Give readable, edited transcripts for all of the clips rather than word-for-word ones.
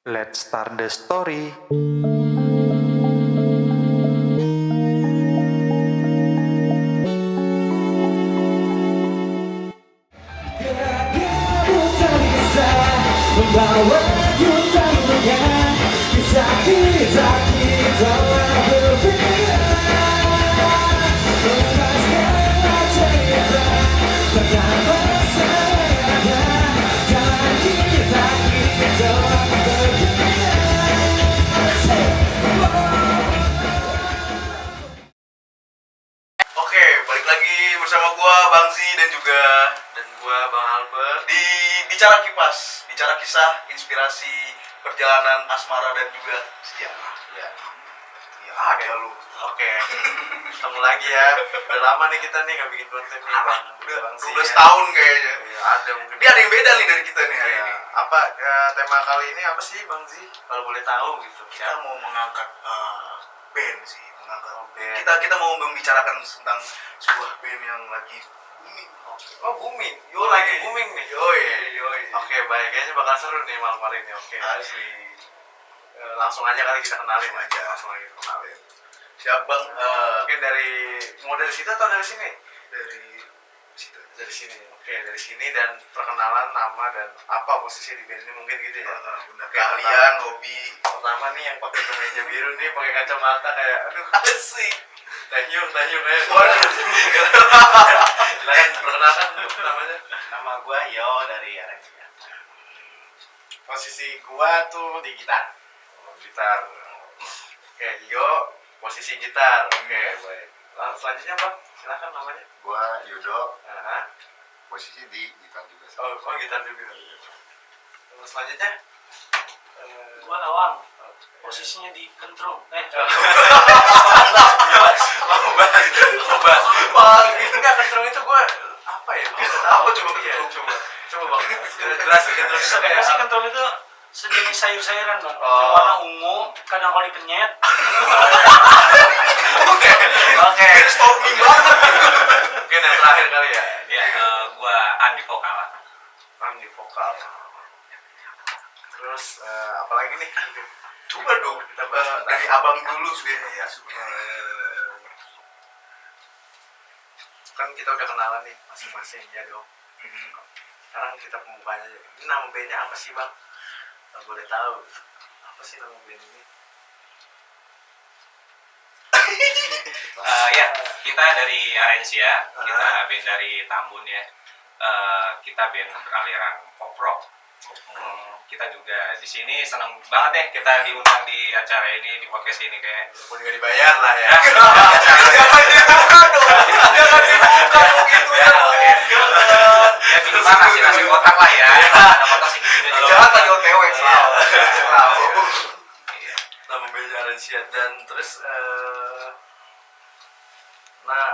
Let's start the story. Membawa juta dunia, kisah kita telah berbeda. Lepaskanlah cerita tentang masalahnya, jalan kita telah berbeda. Oke, balik lagi bersama gua Bang Z dan gua Bang Albert di Bicara Kipas, bicara kisah, inspirasi, perjalanan asmara dan juga sejarah. Ya ada lu. Oke, ketemu lagi ya. Udah lama nih kita nih nggak bikin konten nih Bang. Udah Bang Z 12 ya. tahun kayaknya. Iya, ada mungkin. Ini ada yang beda nih dari kita nih hari Iya. ini. Apa tema kali ini apa sih Bang Z? Kalau boleh tahu gitu. Kita mau mengangkat band sih, band. Kita mau membicarakan tentang sebuah band yang lagi booming. Oh, booming. Yo lagi booming nih. Yoi. Oke, baik. Kayaknya bakal seru nih malam hari ini. Oke. Asli. Langsung aja kali kita kenalin aja. Langsung aja kenalin. Siap Bang? Mungkin mau dari situ atau dari sini? Dari situ. Dari sini. Oke, dari sini dan perkenalan nama dan apa posisi di band ini mungkin gitu ya. Benar. Keahlian, hobi. Pertama nih yang pakai kemeja biru nih, pakai kacamata kayak aduh Asik. Tahyung kayak. Waduh. Silakan perkenalkan namanya. Nama gua Yo dari Arensia. Posisi gua tuh di gitar. Oh, gitar. Oke, Yo posisi gitar. Oke, baik. Selanjutnya Bang, silakan namanya. Gua Yudo, Nah, posisi di gitar juga. oh gitar juga. Terus selanjutnya Gua Awang, posisinya di kentrung. Bang, enggak kentrung itu gue apa ya? Apa coba Iya, kentrung? coba Bang, jelasin kentrung itu Sebenarnya kayak sih apa? kentrung itu sejenis sayur-sayuran bang, Oh. yang warna ungu. Kadang kalau dipenyet, Oke, Storming banget. mungkin yang terakhir kali ya. Ya, gua Andi vokal. Kan di vokal. Terus apalagi nih? Coba dong Kita bahas tentang- dari abang dulu deh. Iya. Kan kita udah kenalan nih masing-masing ya dong. Sekarang kita pembukanya aja. Ini nama bandnya apa sih Bang? Kalau boleh tahu. Apa sih nama band ini? Ya, kita dari Arensia, kita band dari Tambun ya. Kita band beraliran pop rock. Kita juga di sini senang banget deh kita diundang di acara ini, di podcast ini kayak. Walaupun nggak dibayar lah ya. Jangan dibuka dong. Jangan dibuka dong gitu Ya, oke. Ya minimal nasi kotak lah ya. Ada kotak sih gitu. Jangan tadi OTW. Selalu. Iya. Nama bandnya Arensia dan terus nah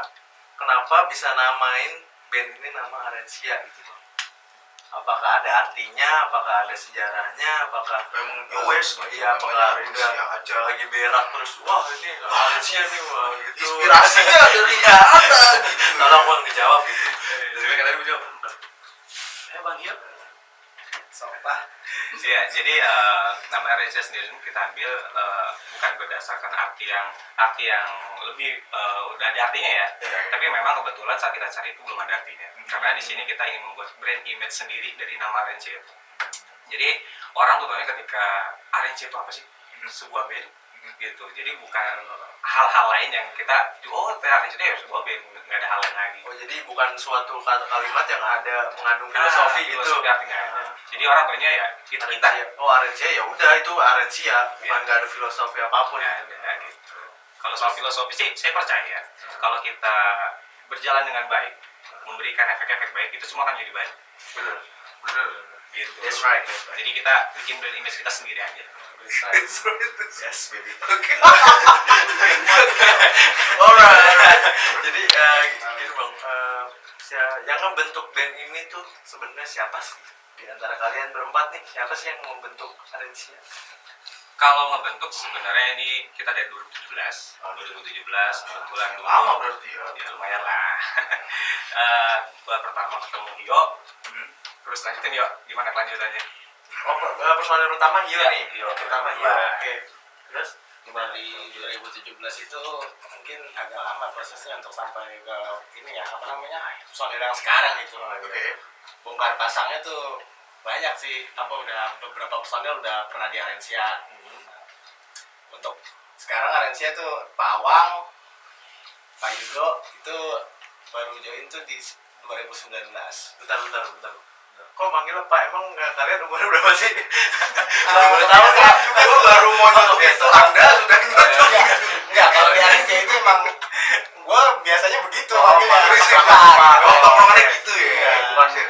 kenapa bisa namain band ini nama Arensia gitu Bang? Apakah ada artinya, apakah ada sejarahnya, apakah Memang yowes iya, apakah Arensia udah aja. lagi berak terus wah ini Arensia nih wah gitu. Inspirasinya dari mana gitu. Tolong Bang dijawab gitu. Jadi kalian dijawab. bang Yo, Sampah. Ya, jadi nama Arensia sendiri kita ambil bukan berdasarkan arti yang lebih udah ada artinya ya. Iya. Tapi memang kebetulan saat kita cari itu belum ada artinya. Karena di sini kita ingin membuat brand image sendiri dari nama Arensia itu. Jadi orang tuh tanya ketika Arensia itu apa sih? Sebuah band gitu. Jadi bukan hal-hal lain yang kita Arensia itu ya sebuah band, nggak ada hal lain lagi. Oh jadi bukan suatu kalimat yang ada mengandung filosofi gitu. Filosofi artinya ada. Jadi orang tanya ya kita Arensia. Oh Arensia ya udah itu Arensia, bukan nggak ada filosofi apapun. ya, gitu. ada gitu. Kalau soal filosofi sih saya percaya kalau kita berjalan dengan baik, memberikan efek-efek baik itu semua akan jadi baik. Bener. Gitu. That's right. Jadi kita bikin brand image kita sendiri aja. Yes baby. Oke. Alright. Jadi gitu Bang. Yang membentuk band ini tuh sebenarnya siapa sih? Di antara kalian berempat nih, siapa sih yang membentuk Arensia? Kalau ngebentuk sebenarnya ini kita dari 2017 kebetulan dulu. Lama berarti ya. Ya lumayan lah. Gua pertama ketemu Hio, terus lanjutin Yo, gimana kelanjutannya? personil utama Hio Ya, nih. Hio. Utama Hio. Wah. Oke. Terus Cuma di 2017 itu mungkin agak lama prosesnya untuk sampai ke ini ya, apa namanya, personil yang sekarang itu. Oke. Bongkar pasangnya tuh banyak sih, apa udah beberapa personil udah pernah di Arencia. Untuk sekarang Arencia tuh Pawang, Pak Yudo itu baru join tuh di 2019. bentar. Kok manggilnya Pak? Emang kalian umurnya berapa sih? Boleh tahu kan? Gue baru mau nyontok itu, Anda sudah nyontok. Enggak, kalau di Arencia itu emang gue biasanya begitu Oh, manggilnya. Pak. Oh, tongkrongannya gitu ya.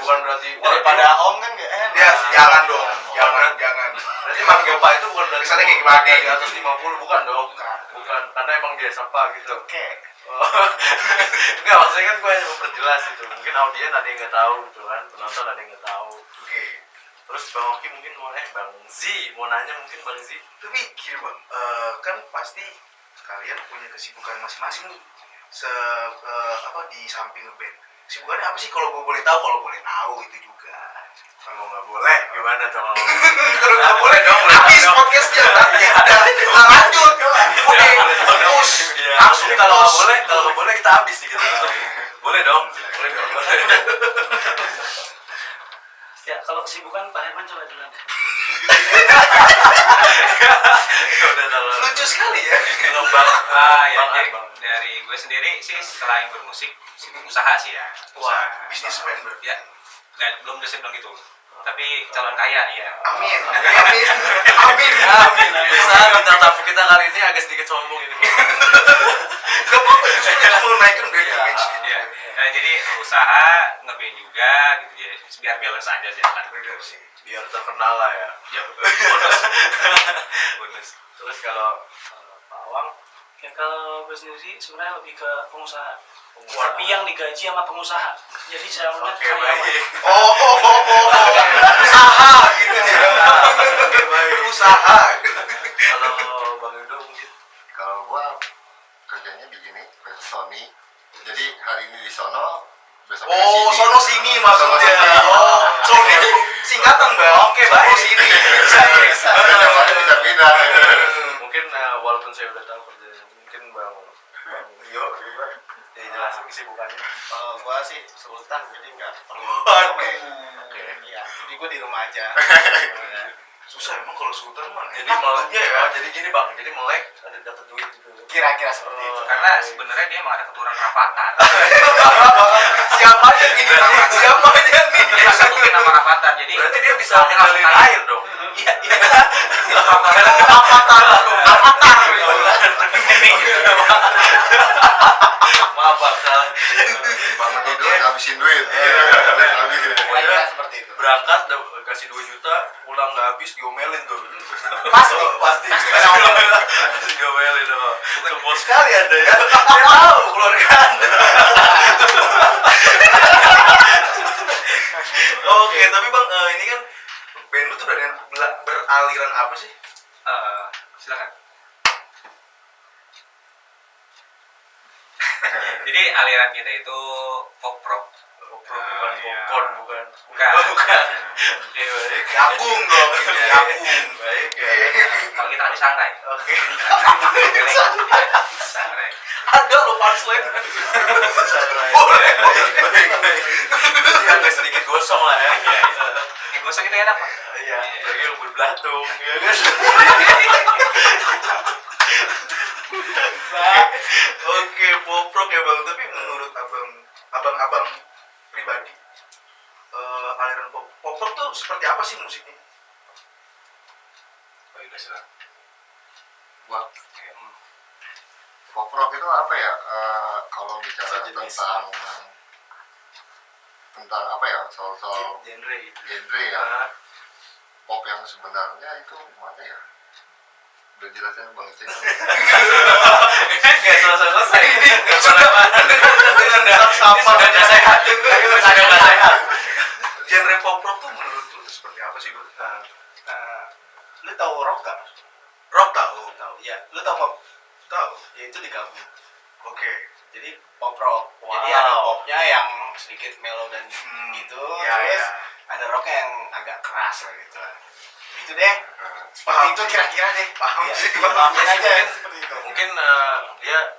Bukan berarti Daripada Om kan gak enak. Ya, jangan dong. Jangan. Berarti manggil Pak itu bukan berarti Kesannya kayak gimana? di atas 50, bukan dong? Bukan, karena emang dia sapa gitu. Oke. Oh. Enggak, maksudnya kan gue hanya memperjelas itu. Mungkin audien ada yang nggak tahu gitu kan, penonton ada yang nggak tahu. Oke. Terus Bang Oki mungkin mau Bang Z mau nanya mungkin Bang Z. Tapi gini bang, kan pasti kalian punya kesibukan masing-masing nih. Apa di samping ngeband. Kesibukannya apa sih kalau gue boleh tahu? Kalau boleh tahu itu juga. Kalau nggak boleh gimana dong? Kalau nggak boleh dong, habis podcastnya nanti ada lanjut. Oke, terus Langsung kalau nggak boleh kita habis sih gitu. Boleh dong. Ya kalau kesibukan Pak Herman coba duluan. Udah terlalu lucu sekali ya. ngembang. Ya, Bang jadi Bang. dari gue sendiri sih selain bermusik, usaha sih ya. Wah, bisnismen berarti. Ya, dan belum dosen bilang gitu. Tapi calon kaya iya. Amin. Bisa bintang tamu kita kali ini agak sedikit sombong ini. Gak apa-apa, justru itu menaikkan brand image. Iya. Nah, jadi usaha ngeband juga gitu ya. Biar balance aja jalan. Bener sih. Biar terkenal lah ya. Ya, bonus. Bonus. Terus kalau Pak Awang, Ya kalau gue sendiri sebenarnya lebih ke pengusaha. pengusaha. Tapi yang digaji sama pengusaha. Jadi saya melihat Oke, baik. Usaha gitu ya. Oke, baik. Usaha. Kalau Bang Yudo mungkin Kalau gua kerjanya di gini, Sony. Jadi hari ini di sono, besok di Oh, sini. sono sini maksudnya. Sono sini. Oh, sono itu singkatan bang. Oke, baik sini. Bisa pindah. mungkin walaupun saya udah tahu kerjanya, mungkin Bang Yo juga jelasin kesibukannya. Kalau gua sih sultan, jadi nggak perlu. Waduh. Oke. Iya, jadi gua di rumah aja. Susah emang kalau sultan mah. Jadi Enak melek bangetnya ya. jadi gini Bang, jadi melek ada dapat duit gitu. Kira-kira seperti itu. Karena sebenarnya dia emang ada keturunan Rafathar. Siapa aja nih? Siapa aja nih? Dia sebutin nama Rafathar. Jadi Berarti dia bisa kalau mengalir langsung air dong. Iya, iya. Avatar. Maaf Bang, salah. Bangun tidur ngabisin duit. Kira-kira seperti itu. Berangkat kasih 2 juta, pulang nggak habis diomelin tuh. Pasti. Diomelin dong. Kebos sekali Anda ya. Saya tahu keluarga Anda. Oke, tapi bang ini kan band lu tuh dari beraliran apa sih? Silakan. Jadi aliran kita itu pop rock. Bukan Iya. popcorn, bukan. Bukan. Oke, baik. Gabung dong, ini gabung. Baik. Kalau kita kan di Sangrai. Oke. Sangrai. Ada lo punchline. Boleh. Baik, baik. Jadi agak sedikit gosong lah ya. Yang gosong itu enak, Pak. Iya, lagi rumput belatung, ya kan? Oke, pop rock ya bang. Tapi menurut abang pribadi, aliran pop rock tuh seperti apa sih musiknya? Oh, udah silakan. Gua pop rock itu apa ya? Kalau bicara Sejenis tentang apa ya? Soal Genre itu. genre ya. Pop yang sebenarnya itu mana ya? Udah jelasnya Bang Cek. Nggak selesai ini. Dengan dasar sama. Sudah nggak sehat. Sudah nggak sehat. Genre pop rock tuh menurut lu tuh seperti apa sih bang? Lu tahu rock gak? Rock tahu. Tahu. Ya, lu tahu pop? Tahu. Ya itu digabung. Oke. Jadi pop rock. Wow. Jadi ada popnya yang sedikit mellow dan gitu. Ya, Terus ya. ada rocknya yang agak keras lah gitu. Gitu deh. Seperti itu kira-kira deh. Paham Iya, sih, pahamin aja mungkin, seperti itu. mungkin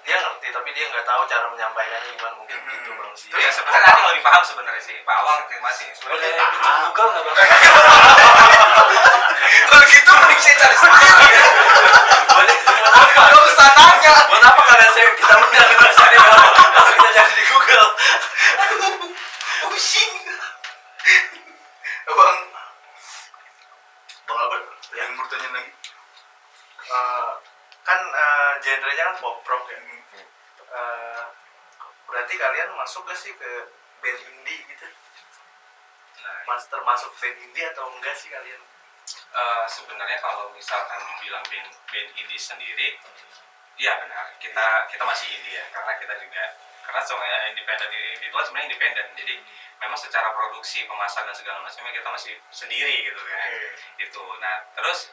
dia ngerti tapi dia nggak tahu cara menyampaikannya gimana, mungkin gitu Bang sih. Ya sebenarnya ada yang lebih paham sebenarnya sih. Pak Awang masih Boleh sebenarnya. pinjam Google nggak bang? Kalau gitu mending saya cari sendiri ya. Boleh semua Apa apa? nggak usah nanya. Buat apa kalian kita undang ke sana kalau kita cari di Google? Pusing. Bang Albert, yang mau tanya lagi? Kan genrenya kan pop rock ya. Berarti kalian masuk gak sih ke band indie gitu? Mas termasuk band indie atau enggak sih kalian? Sebenarnya kalau misalkan bilang band indie sendiri, iya benar. Kita masih indie ya, karena kita juga semuanya independen itu sebenarnya independen. Jadi memang secara produksi, pemasaran dan segala macamnya kita masih sendiri gitu kan. Itu. Nah, terus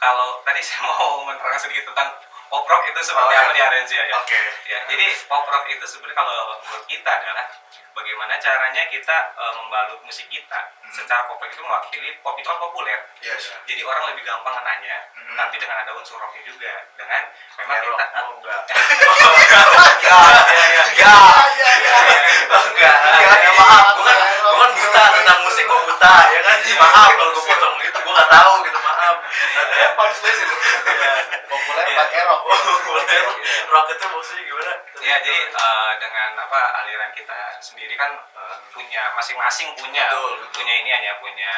kalau tadi saya mau menerangkan sedikit tentang pop rock itu seperti apa di Arencia ya. Oke. Ya, jadi pop rock itu sebenarnya kalau menurut kita adalah bagaimana caranya kita membalut musik kita. Secara pop rock itu mewakili pop itu kan populer. Yes. Jadi orang lebih gampang ngenanya. Tapi dengan ada unsur rocknya juga, dengan memang Kayak kita rock, enggak. Enggak, Maaf, bukan buta tentang musik, gue buta ya kan. Maaf kalau gue potong gitu, gue nggak tahu gitu, maaf. Populer pakai rock. Rock itu maksudnya gimana? ya jadi dengan aliran kita sendiri kan punya masing-masing punya ini hanya punya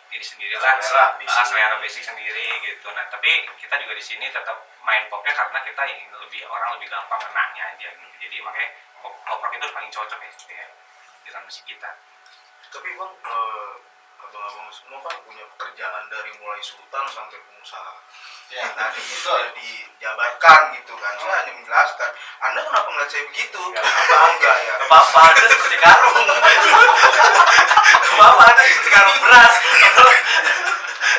ini sendirilah selera basic sendiri gitu. Nah tapi kita juga di sini tetap main popnya karena kita ingin orang lebih gampang ngenaknya aja gitu. Jadi makanya pop rock itu paling cocok ya dengan musik kita. Tapi bang, abang-abang semua kan punya pekerjaan dari mulai sultan sampai pengusaha. Ya, Tadi itu sudah dijabarkan gitu kan. Saya hanya menjelaskan. Anda kenapa ngeliat saya begitu? Apa enggak ya? Apa ada seperti karung? Apa ada seperti karung beras?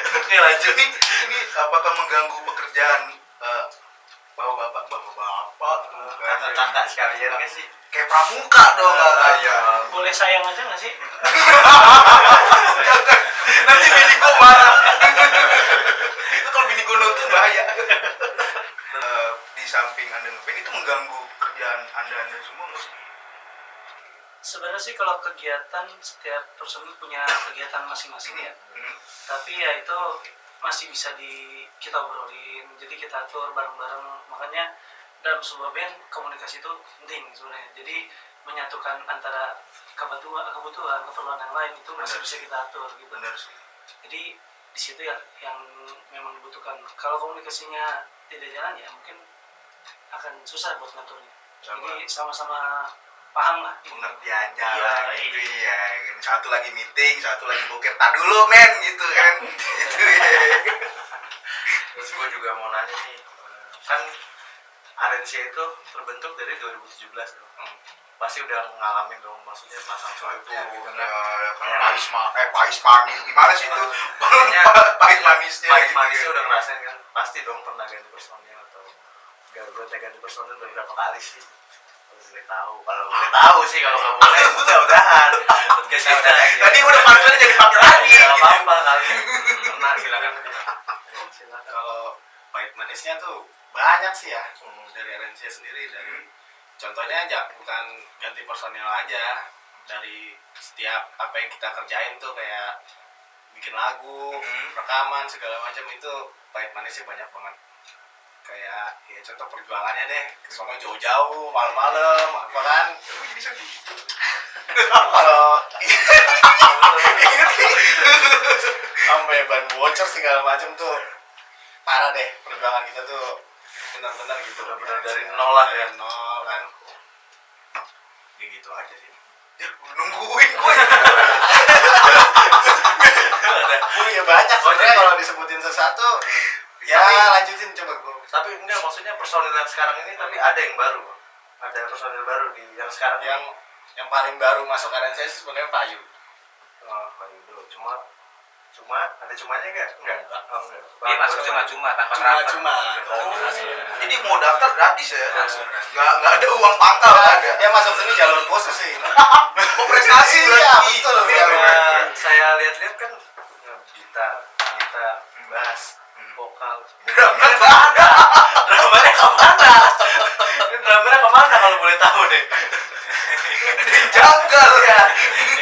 Oke lanjut. Ini apakah mengganggu pekerjaan bapak-bapak Kakak sekalian nggak sih? kayak pramuka dong katanya. Boleh sayang aja nggak sih? Jangan, nanti bini gue marah. Itu kalau bini gue nonton bahaya. Di samping anda ngeband itu mengganggu kerjaan anda semua mesti. Sebenarnya sih kalau kegiatan setiap personil punya kegiatan masing-masing ya. Tapi ya itu masih bisa kita obrolin. Jadi kita atur bareng-bareng. Makanya dalam sebuah band komunikasi itu penting sebenarnya. Jadi menyatukan antara kebutuhan keperluan yang lain itu masih bisa kita atur gitu. Benar sih. Jadi di situ ya yang memang dibutuhkan. Kalau komunikasinya tidak jalan ya mungkin akan susah buat ngaturnya. Jadi sama-sama paham lah. Mengerti aja Iya, lah gitu ya. Satu lagi meeting, satu lagi boker. Tak dulu men gitu kan. Gitu ya. Terus gue juga mau nanya nih, kan Arencia itu terbentuk dari 2017 dong. Pasti udah ngalamin dong, maksudnya pasang surut Ya, tuh. kalau pahit manis gimana sih itu? Pahit manisnya Pahit gitu manisnya ya. udah ngerasain kan, pasti dong pernah ganti personil atau ganti personil beberapa kali sih. Kalau boleh tahu, kalau nggak boleh mudah-mudahan. Tadi udah pantunnya jadi pakai lagi. Nggak apa-apa kali. Pernah silakan. Kalau pahit manisnya tuh banyak sih ya dari Arencia sendiri. Dari contohnya aja bukan ganti personil aja, dari setiap apa yang kita kerjain tuh kayak bikin lagu, rekaman segala macam itu pahit manisnya banyak banget. Kayak ya contoh perjuangannya deh, kesono jauh-jauh malam-malam apa kan. Kalau sampai ban bocor segala macam tuh parah deh, perjuangan kita tuh benar-benar gitu. Benar dari nol lah ya. Nol kan. Ya gitu aja sih. Nungguin gue. Ya banyak sebenarnya kalau disebutin sesuatu. Ya lanjutin coba gue. Tapi enggak, maksudnya personil yang sekarang ini tapi ada yang baru. Ada personil baru di yang sekarang Yang paling baru masuk Arencia sih sebenarnya Payu. Cuma ada cumanya enggak? Enggak. Oh, enggak. Dia masuk cuma-cuma tanpa rapat. Cuma. Jadi mau daftar gratis ya? Nggak ada uang pangkal ada. Dia masuk sini jalur khusus sih. Oh, prestasi Iya, berarti. betul. Saya lihat kan gitar, bass, vokal. Drumnya nggak ada. Drummernya kemana? Ini drummernya kemana kalau boleh tahu deh? Janggal ya.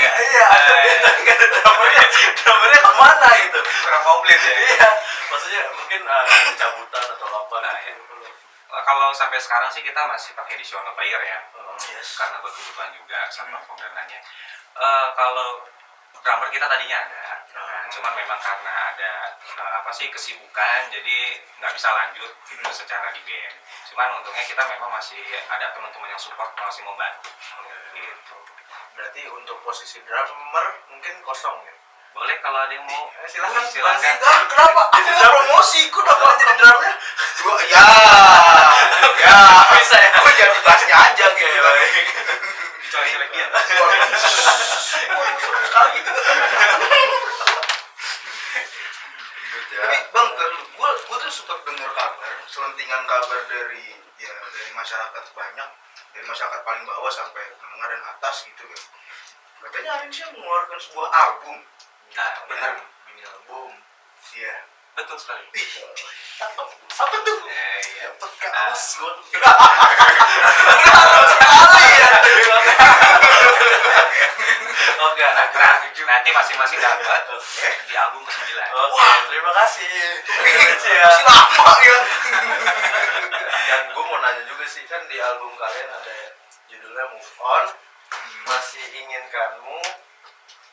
Iya, ada tapi nggak ada drummernya. Drummernya kemana gitu? kurang komplit ya. Iya, maksudnya mungkin cabutan atau apa Nah, gitu. Kalau sampai sekarang sih kita masih pakai additional player ya, Yes. karena kebutuhan juga sama penggunaannya. Kalau drummer kita tadinya ada, cuman memang karena ada kesibukan, jadi nggak bisa lanjut gitu secara di band. Cuman untungnya kita memang masih ada teman-teman yang support, masih mau bantu. Gitu. Berarti untuk posisi drummer mungkin kosong ya. Boleh kalau ada yang mau. Silakan. Silakan. Kenapa? Aku Jadi mau drum. promosi, ikut apa jadi drumnya? Gua ya. Bisa ya? Gua jadi bassnya aja gitu. Dicolek-colek dia. Seru sekali. Tapi bang, gue tuh sempat dengar kabar, selentingan kabar dari masyarakat banyak, dari masyarakat paling bawah sampai menengah dan atas gitu kan. Katanya Arinsia mengeluarkan sebuah album. Nah, Benar. Mini album. Iya. betul sekali. Apa tuh? Iya. Dapat kaos gue. Sekali ya. Oke, Nah, nanti masing-masing dapat di album ke-9. Oke, terima kasih. Masih lama ya. Dan gue mau nanya juga sih, kan di album kalian ada judulnya Move On, masih inginkanmu,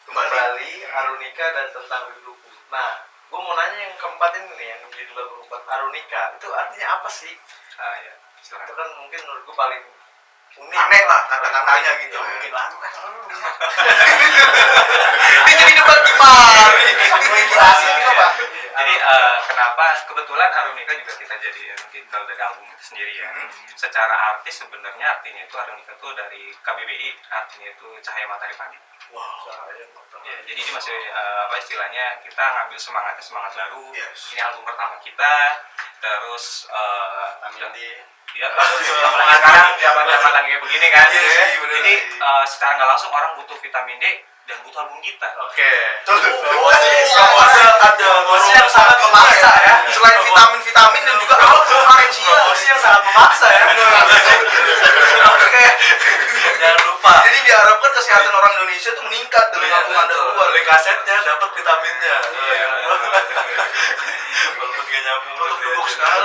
kembali, Arunika, dan tentang rinduku. Nah, gue mau nanya yang keempat ini nih, yang judul lagu keempat, Arunika, itu artinya apa sih? Ya, silakan. Itu kan mungkin menurut gue paling unik. Aneh lah kata-katanya gitu. Ya, mungkin lagu kan lu ya. Ini jadi debat gimana? Jelasin coba. Jadi kenapa kebetulan Arunika juga kita jadiin titel dari album itu sendiri ya. Secara artis sebenarnya artinya itu Arunika itu dari KBBI, artinya itu Cahaya Matahari Pagi. Wow, Ya, jadi ini masih istilahnya kita ngambil semangat baru. Yes. Ini album pertama kita, terus Amindi. ya apalagi sekarang zaman lagi kayak begini kan. Iya sih, bener Jadi sih. secara nggak langsung orang butuh vitamin D dan butuh album kita. Oke. Promosi ada promosi yang sangat memaksa ya. Selain vitamin dan juga album Arensia. Promosi yang sangat memaksa ya. Oke. Jangan lupa. Jadi diharapkan kesehatan orang Indonesia tuh meningkat dengan Iya, album Anda betul. keluar. Beli kasetnya dapat vitaminnya. Iya. Walaupun gak nyambung. Untuk duduk sekali.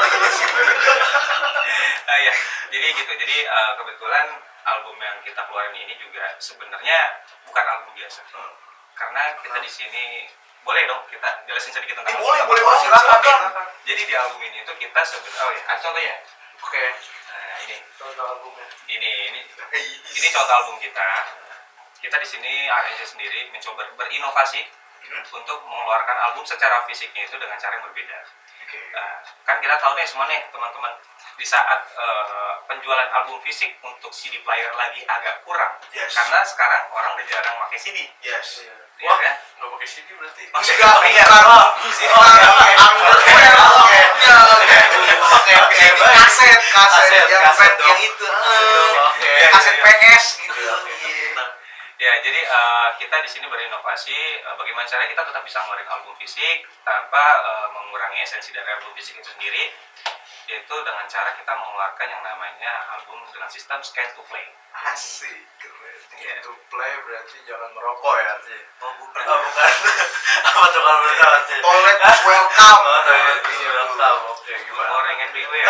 Ya, jadi gitu. Jadi kebetulan album yang kita keluarin ini juga sebenarnya bukan album biasa. Karena kita di sini boleh dong kita jelasin sedikit tentang album Boleh, kita. boleh banget, silakan. Jadi di album ini tuh kita sebenarnya ada contohnya. Oke. Nah, ini Contoh albumnya. ini contoh album kita. Kita di sini Arensia sendiri mencoba berinovasi untuk mengeluarkan album secara fisiknya itu dengan cara yang berbeda. Nah, kan kita tahu nih semua nih teman-teman, di saat penjualan album fisik untuk CD player lagi agak kurang. Yes. Karena sekarang orang udah jarang pakai CD. Yes. Ya Wah, kan? nggak pakai CD berarti. Enggak, Iya. Kaset yang kaset dong. yang itu. Oke. Kaset PS gitu. Ya, jadi kita di sini berinovasi bagaimana caranya kita tetap bisa ngeluarin album fisik tanpa mengurangi esensi dari album fisik itu sendiri, yaitu dengan cara kita mengeluarkan yang namanya album dengan sistem scan to play. Asik, keren. Iya. Untuk play berarti jangan merokok ya artinya. Oh, bukan. Oh, bukan. Apa tuh kalau boleh tahu artinya? Toilet welcome. Oh, toilet welcome. Oke, gimana? Orang everywhere.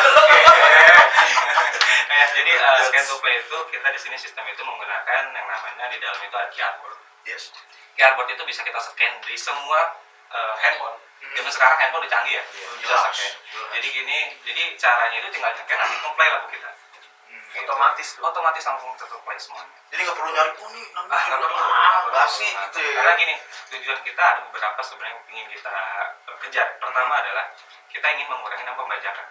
Ya, jadi scan to play itu kita di sini sistem itu menggunakan yang namanya di dalam itu ada QR code. Yes. QR code itu bisa kita scan di semua handphone. Zaman sekarang handphone udah canggih ya, bisa jelas. scan. Jadi gini, jadi caranya itu tinggal nyekan nanti nge-play lagu kita. Gitu. Otomatis langsung play semuanya. Jadi nggak perlu nyari nih namanya Nggak perlu. basi gitu ya. Karena gini, tujuan kita ada beberapa sebenarnya yang ingin kita kejar. Pertama adalah kita ingin mengurangi nama pembajakan.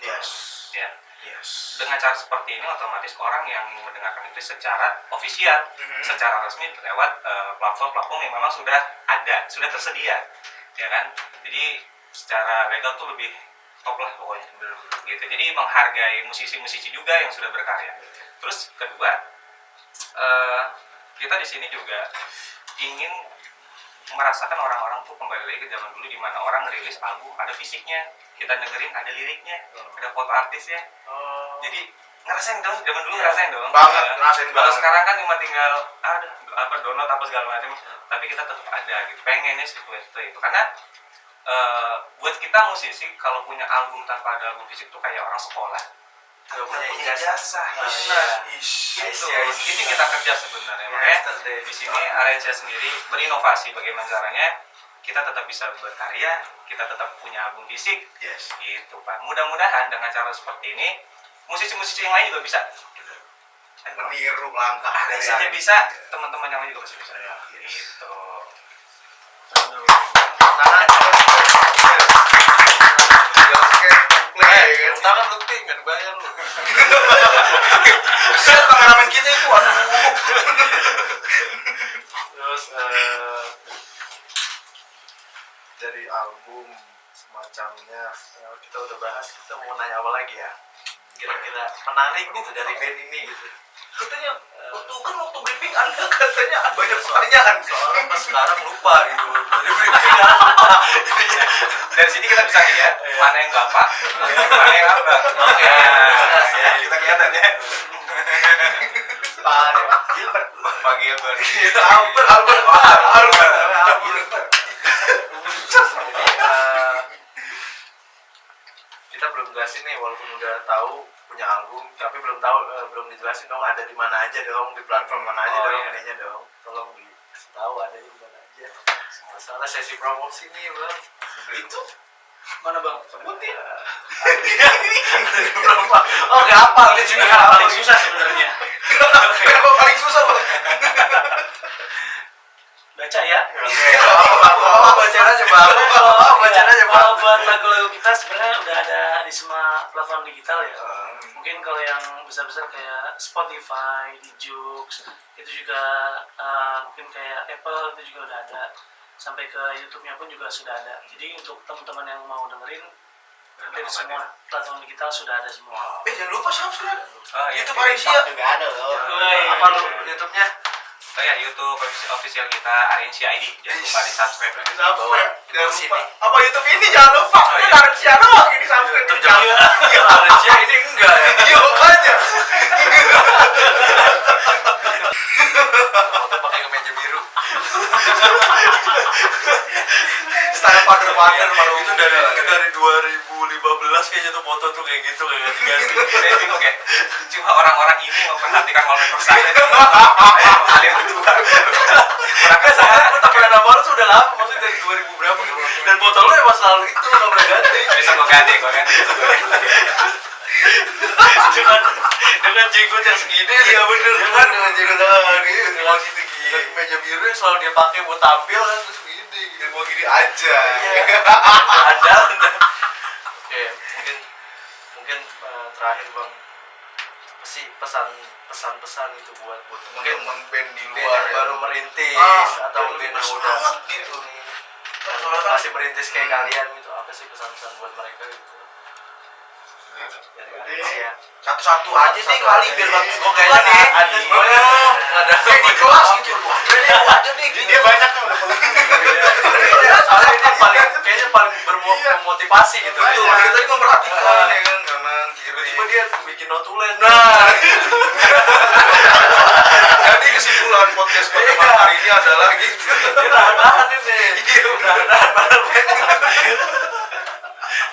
Yes. Ya. Yes. Dengan cara seperti ini otomatis orang yang ingin mendengarkan itu secara ofisial, secara resmi lewat platform-platform yang memang sudah ada, sudah tersedia, ya kan? Jadi secara legal tuh lebih top lah pokoknya, gitu. Jadi menghargai musisi-musisi juga yang sudah berkarya. Terus kedua, kita di sini juga ingin merasakan orang-orang tuh kembali lagi ke zaman dulu di mana orang ngerilis album ada fisiknya, kita dengerin ada liriknya, ada foto artisnya. Jadi ngerasain dong, zaman dulu ngerasain dong. Banget, Ya. ngerasain Kalau banget. sekarang kan cuma tinggal download apa segala macam, tapi kita tetap ada gitu. Pengennya seperti itu karena buat kita musisi kalau punya album tanpa ada album fisik tuh kayak orang sekolah Gak punya punya ijazah. benar I itu see. itu kita kerja sebenarnya Ya, makanya yesterday. di sini Arencia sendiri berinovasi bagaimana caranya kita tetap bisa berkarya, kita tetap punya album fisik. Yes. Gitu Pak, mudah-mudahan dengan cara seperti ini musisi-musisi yang lain juga bisa gitu. Meniru langkah dari Arencia Arencia. bisa, teman-teman yang lain juga pasti bisa gitu. Tangan. Play. Tangan lu ting, gak dibayar lu. Bisa kameramen kita itu aduh. Terus dari album semacamnya kita udah bahas, kita mau nanya apa lagi ya? Kira-kira menarik gitu dari band ini gitu. Katanya waktu briefing Anda katanya banyak pertanyaan. Soalnya pas sekarang lupa gitu. Dari briefing lupa. Dari sini kita bisa lihat mana yang bapak, mana yang abang. Oke, jelas ya. Kita kelihatan ya. Pak Gilbert. Pak Gilbert. Albert. Kita belum jelasin nih, walaupun udah tahu punya album, tapi belum tahu, belum dijelasin dong ada di mana aja dong, di platform mana aja Oh, dong, iya. ininya dong. Tolong dikasih tahu ada di mana aja. Masalah sesi promosi nih bang. Itu Mana bang? sebutin. Oh nggak apa, dia Ini juga yang nggak paling susah sebenarnya. Kenapa paling susah, Bang? Baca ya. apa baca aja bang. Baca aja bang. Kalau buat lagu-lagu kita sebenarnya udah ada di semua platform digital ya. Mungkin kalau yang besar-besar kayak Spotify, di Joox, itu juga mungkin kayak Apple itu juga udah ada. Sampai ke YouTube-nya pun juga sudah ada. Jadi untuk teman-teman yang mau dengerin, hampir semua platform digital sudah ada semua. Jangan lupa subscribe. Oh, iya. YouTube Arencia. Juga ada loh. Woi. Apa lu YouTube-nya? Oh ya, YouTube official kita Arencia ID. Jangan lupa di subscribe. Subscribe. Di bawah Jangan sini. lupa. Apa YouTube ini jangan lupa. Oh, iya. Ini Arencia doang ini subscribe. Terus jangan Arencia ini enggak ya? Iya makanya. Foto pakai kemeja biru. Style father malu Itu dari 2015 kayaknya tuh foto tuh kayak gitu kayak ganti-ganti. Saya bingung kayak cuma orang-orang ini memperhatikan wallpaper saya. Saya mengalir kedua. Kan saya tapi nama lu tuh udah lama, maksudnya dari 2000 berapa gitu. Dan foto lu emang selalu itu nggak pernah ganti. Bisa gue ganti. Dengan jenggot yang segini. Iya bener. Kan dengan jenggot yang ini dengan gitu gini. Meja biru yang selalu dia pakai buat tampil kan terus gini. Dia mau gini aja. Ada. Oke, mungkin terakhir bang, apa sih pesan-pesan itu buat Teman-teman band di band luar yang ya. baru merintis atau yang mungkin lebih yang udah bersemangat gitu. yang Soalnya kan- masih merintis kayak kalian gitu, apa sih pesan-pesan buat mereka gitu? Ya. Satu-satu aja deh kali biar bagi Oh kayaknya nih. ada semuanya. Ada Kayak di kelas gitu. Lu aja deh. dia banyak tuh udah soalnya ini paling kayaknya paling bermotivasi gitu. Betul, kita tadi memperhatikan ya kan kanan kiri. Tiba-tiba dia bikin notulen. Nah, jadi kesimpulan podcast pertemuan hari ini adalah gitu. Dia nahan-nahan ini. Iya, nahan-nahan padahal pengen.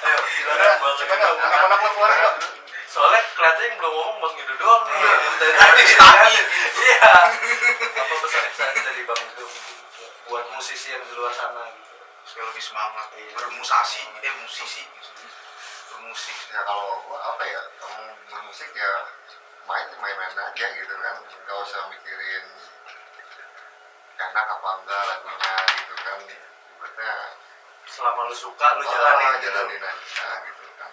Ayo, silakan bang. Anak-anak lo keluar enggak? Soalnya kelihatannya yang belum ngomong Bang Yudo doang nih. Dari Tadi tadi tadi. Iya. Apa pesan-pesan dari Bang Yudo mungkin buat musisi yang di luar sana gitu? Supaya lebih semangat bermusasi, musisi. Bermusik. Ya kalau gua apa ya, kamu bermusik ya main-main aja gitu kan, nggak usah mikirin enak apa enggak lagunya gitu kan, ibaratnya Selama lu suka lu jalanin gitu. jalanin aja gitu kan.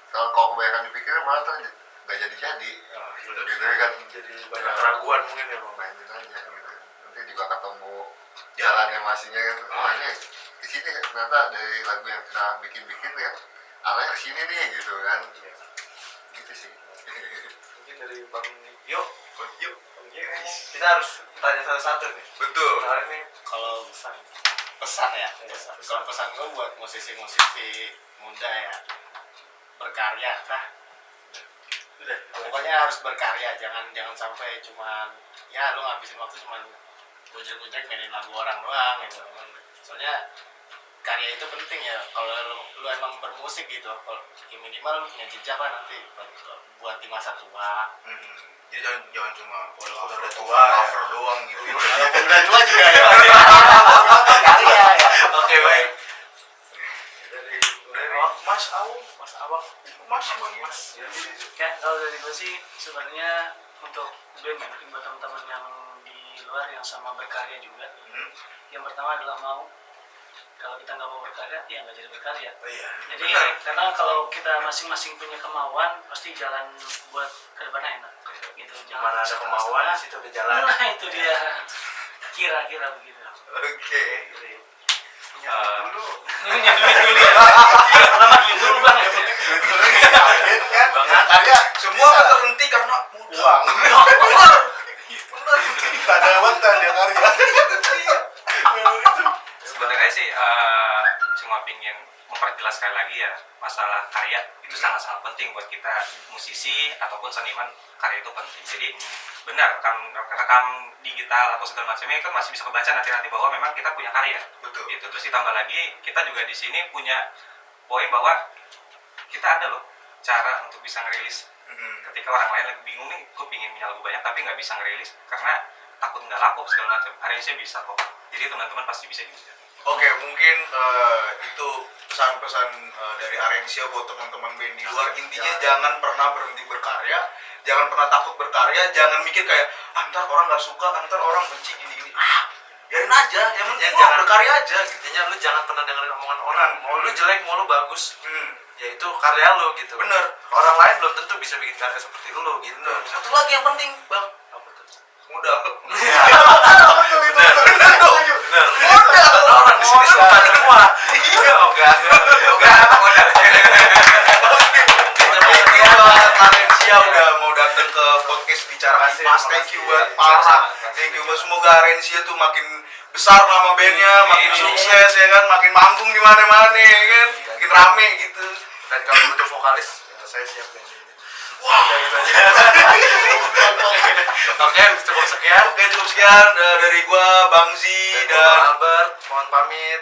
Kalau kebanyakan dipikirin malah tuh nggak jadi gitu kan, Jadi banyak keraguan mungkin ya Bang. mainin aja gitu. Nanti juga ketemu jalannya masingnya kan, oh ini kesini ternyata dari lagu yang kita bikin kan arahnya kesini nih gitu kan, gitu sih. Mungkin dari Bang Yo. Yuk. Kita harus tanya satu-satu nih. Betul. Soalnya ini Kalau pesan ya, kalau pesan gue buat musisi-musisi muda ya, berkarya kah? udah. Pokoknya harus berkarya, jangan sampai cuman ya lu ngabisin waktu cuman gojek-gojek mainin lagu orang doang gitu. Soalnya karya itu penting ya. Kalau lu emang bermusik gitu, kalau ya minimal lu punya jejak lah nanti buat di masa tua. Jadi jangan cuma Udah tua cover doang gitu. Walaupun udah tua juga ya. Karya ya. Oke, baik. Dari Mas Abang. Mas. Ya, kalau dari gue sih sebenarnya untuk band ya, mungkin buat teman-teman yang di luar yang sama berkarya juga. Yang pertama adalah mau. Kalau kita nggak mau berkarya, ya nggak jadi berkarya. Oh iya. Jadi karena kalau kita masing-masing punya kemauan, pasti jalan buat ke depannya enak. Gitu. Mana ada kemauan, di situ ada jalan. Nah itu dia. Kira-kira begitu. Oke. Dulu. Nyanduin dulu ya. Pertama duit dulu bang. Bang karya semua kan terhenti karena Uang. Bener. Ada banget dia karya. Sebenarnya sih cuma pingin memperjelas sekali lagi ya, masalah karya itu sangat-sangat penting buat kita musisi ataupun seniman. Karya itu penting. Jadi benar rekam digital atau segala macamnya itu masih bisa kebaca nanti bahwa memang kita punya karya. Betul. Gitu. Terus ditambah lagi kita juga di sini punya poin bahwa kita ada loh cara untuk bisa ngerilis. Ketika orang lain lagi bingung nih, gue pingin punya lagu banyak tapi nggak bisa ngerilis karena takut nggak laku segala macam. Arrange-nya bisa kok. Jadi teman-teman pasti bisa juga. Oke, mungkin itu pesan-pesan dari Arencia buat teman-teman band di luar. Intinya jangan pernah berhenti berkarya, jangan pernah takut berkarya, jangan mikir kayak ntar orang nggak suka, ntar orang benci gini-gini. Biarin aja, yang penting lu berkarya aja gitu. Intinya lu jangan pernah dengerin omongan orang. Mau lu jelek, mau lu bagus. Ya itu karya lu gitu. Bener. Orang lain belum tentu bisa bikin karya seperti lu gitu. Bener. Satu lagi yang penting, Bang. Apa tuh? Modal. Benar. Orang di sini suka semua. Iya, Enggak. Thank you buat Arencia udah mau datang ke podcast Bicara Kipas. Thank you buat Parsa. Thank you buat, semoga Arencia tuh makin besar nama bandnya, makin sukses ya kan, makin manggung di mana-mana ya kan, makin rame gitu. Dan kalau butuh vokalis, ya saya siap nih. Wah. Gitu aja. Oke, cukup sekian. Oke, cukup sekian dari gua Bang Z Dan Albert, mohon pamit.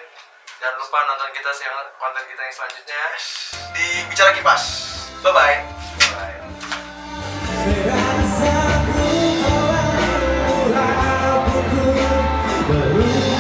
Jangan lupa nonton konten kita yang selanjutnya. di Bicara Kipas. Bye bye. Rasaku kau pun ku berubah.